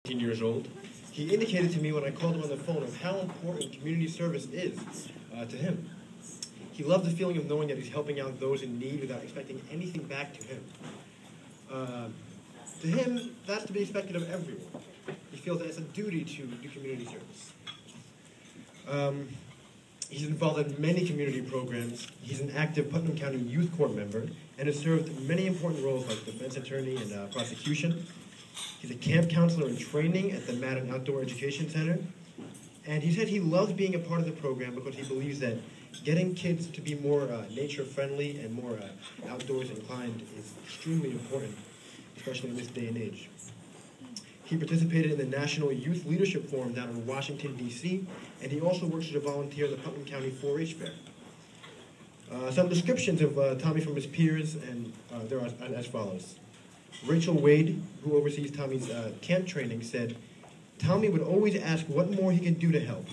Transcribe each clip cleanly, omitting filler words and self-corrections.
18 years old. He indicated to me when I called him on the phone of how important community service is to him. He loved the feeling of knowing that he's helping out those in need without expecting anything back to him. To him, that's to be expected of everyone. He feels that it's a duty to do community service. He's involved in many community programs. He's an active Putnam County Youth Corps member and has served many important roles like defense attorney and prosecution. He's a camp counselor in training at the Madden Outdoor Education Center. And he said he loves being a part of the program because he believes that getting kids to be more nature-friendly and more outdoors inclined is extremely important, especially in this day and age. He participated in the National Youth Leadership Forum down in Washington, D.C., and he also works as a volunteer at the Putnam County 4-H Fair. Some descriptions of Tommy from his peers, and there are as follows. Rachel Wade, who oversees Tommy's camp training, said, "Tommy would always ask what more he could do to help.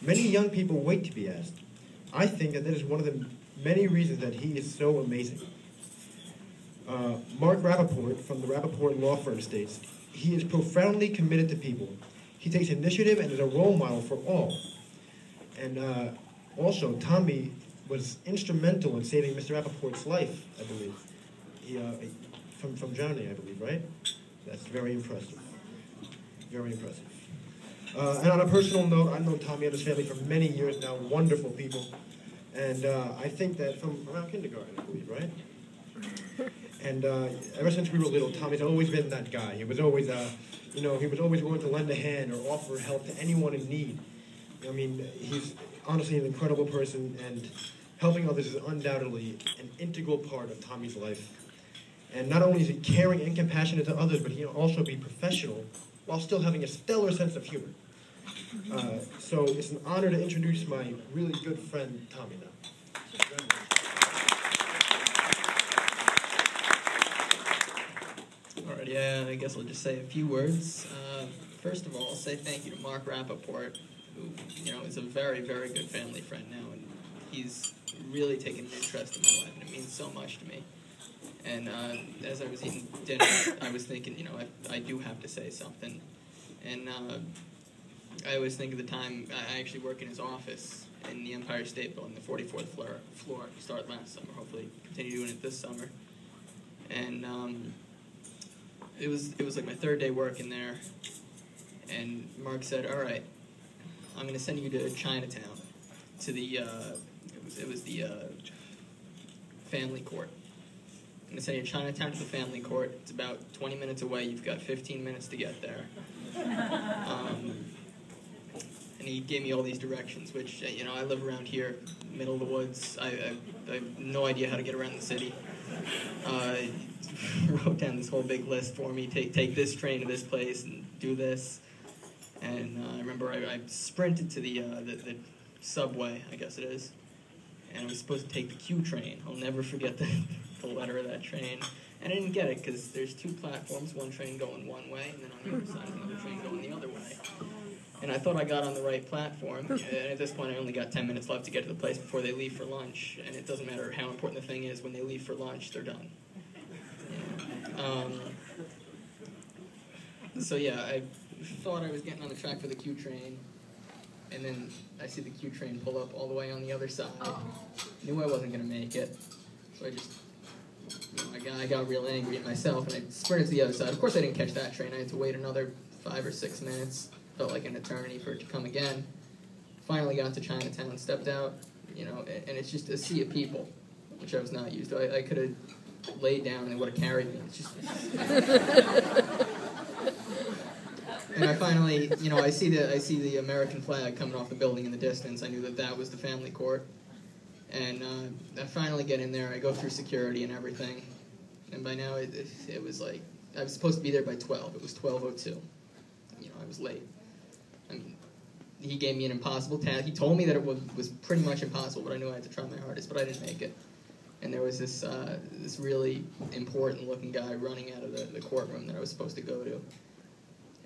Many young people wait to be asked. I think that is one of the many reasons that he is so amazing." Mark Rappaport from the Rappaport Law Firm states, "He is profoundly committed to people. He takes initiative and is a role model for all." And also, Tommy was instrumental in saving Mr. Rappaport's life, I believe. From drowning, I believe, right? That's very impressive. Very impressive. And on a personal note, I've known Tommy and his family for many years now, wonderful people. And I think that from around kindergarten, I believe, right? And ever since we were little, Tommy's always been that guy. He was always, he was always willing to lend a hand or offer help to anyone in need. I mean, he's honestly an incredible person, and helping others is undoubtedly an integral part of Tommy's life. And not only is he caring and compassionate to others, but he can also be professional while still having a stellar sense of humor. So it's an honor to introduce my really good friend, Tommy, now. All right, yeah, I guess I'll just say a few words. First of all, I'll say thank you to Mark Rappaport, who, is a very, very good family friend now, and he's really taken an interest in my life, and it means so much to me. And as I was eating dinner, I was thinking, I do have to say something. And I always think of the time I actually work in his office in the Empire State Building, the 44th floor. Started last summer, hopefully continue doing it this summer. And it was like my third day working there. And Mark said, "All right, I'm going to send you to Chinatown, to the it was the family court. I'm going to send you to Chinatown to the family court. It's about 20 minutes away. You've got 15 minutes to get there." And he gave me all these directions, which, I live around here, middle of the woods. I have no idea how to get around the city. He wrote down this whole big list for me. Take this train to this place and do this. And I remember I sprinted to the subway, I guess it is. And I was supposed to take the Q train. I'll never forget the letter of that train. And I didn't get it because there's two platforms, one train going one way, and then on the other side another train going the other way. And I thought I got on the right platform, and at this point I only got 10 minutes left to get to the place before they leave for lunch. And it doesn't matter how important the thing is, when they leave for lunch, they're done. So yeah, I thought I was getting on the track for the Q train, and then I see the Q train pull up all the way on the other side. Knew I wasn't going to make it, so I just, I got real angry at myself, and I sprinted to the other side. Of course I didn't catch that train. I had to wait another 5 or 6 minutes. Felt like an eternity for it to come again. Finally got to Chinatown, stepped out, and it's just a sea of people, which I was not used to. I could have laid down and they would have carried me. It's just... And I finally, I see the American flag coming off the building in the distance. I knew that was the family court. And I finally get in there. I go through security and everything. And by now, it was like, I was supposed to be there by 12. It was 12:02. I was late. I mean, he gave me an impossible task. He told me that it was pretty much impossible, but I knew I had to try my hardest, but I didn't make it. And there was this really important-looking guy running out of the courtroom that I was supposed to go to.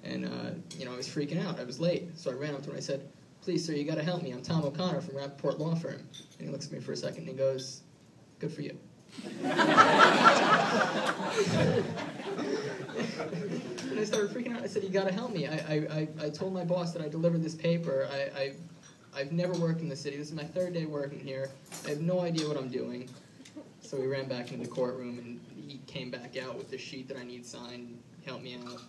And, I was freaking out. I was late. So I ran up to him and I said, "Please, sir, you got to help me. I'm Tom O'Connor from Rappaport Law Firm." And he looks at me for a second and he goes, "Good for you." And I started freaking out. I said, "You got to help me. I told my boss that I delivered this paper. I've never worked in the city. This is my 3rd day working here. I have no idea what I'm doing." So we ran back into the courtroom, and he came back out with the sheet that I need signed, helped me out.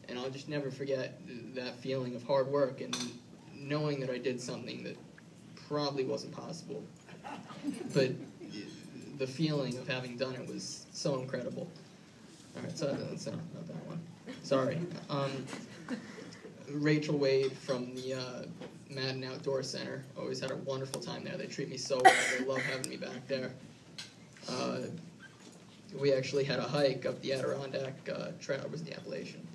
And I'll just never forget that feeling of hard work and knowing that I did something that probably wasn't possible. But the feeling of having done it was so incredible. All right, so that's not that one. Sorry. Rachel Wade from the Madden Outdoor Center. Always had a wonderful time there. They treat me so well. They love having me back there. We actually had a hike up the Adirondack Trail. It was the Appalachian.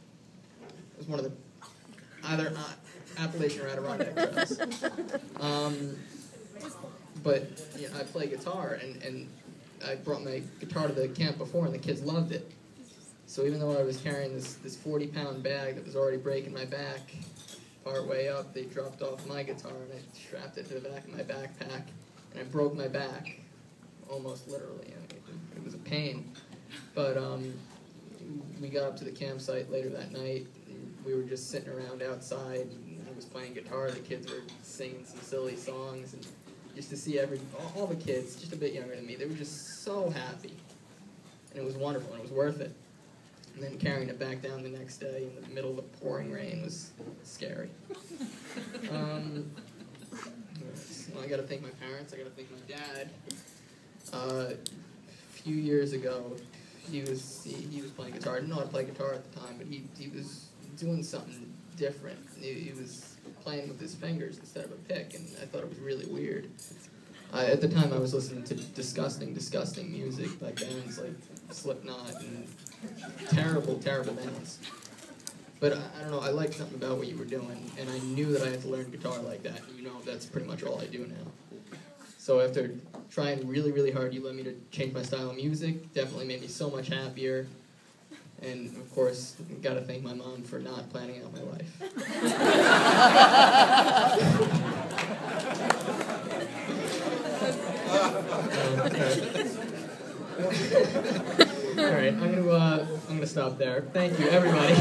It was one of the either Appalachian or Adirondack trails. But you know, I play guitar, and I brought my guitar to the camp before, and the kids loved it. So even though I was carrying this 40-pound bag that was already breaking my back, part way up, they dropped off my guitar, and I strapped it to the back of my backpack, and I broke my back, almost literally. It was a pain. But we got up to the campsite later that night. We were just sitting around outside, and I was playing guitar. The kids were singing some silly songs, and just to see all the kids, just a bit younger than me, they were just so happy. And it was wonderful, and it was worth it. And then carrying it back down the next day in the middle of the pouring rain was scary. Well, I got to thank my parents. I got to thank my dad. A few years ago, he was playing guitar. I didn't know how to play guitar at the time, but he was doing something different. He was playing with his fingers instead of a pick, and I thought it was really weird. At the time, I was listening to disgusting music by bands like Slipknot and terrible bands. But I don't know, I liked something about what you were doing, and I knew that I had to learn guitar like that, and you know that's pretty much all I do now. So after trying really, really hard, you led me to change my style of music, definitely made me so much happier. And, of course, got to thank my mom for not planning out my life. All right, I'm gonna stop there. Thank you, everybody.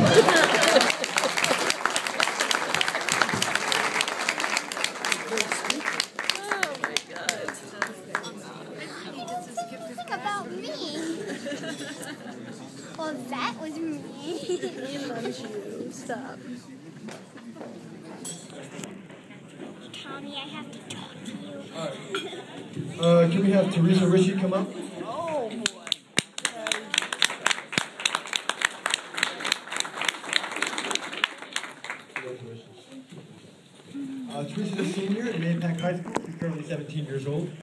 Oh my God. Think about me. Well, that was me. He loves you. Stop. Tommy, I have to talk to you. Can we have Teresa Ritchie come up? Oh boy. Teresa's a senior at Mahopac High School. She's currently 17 years old.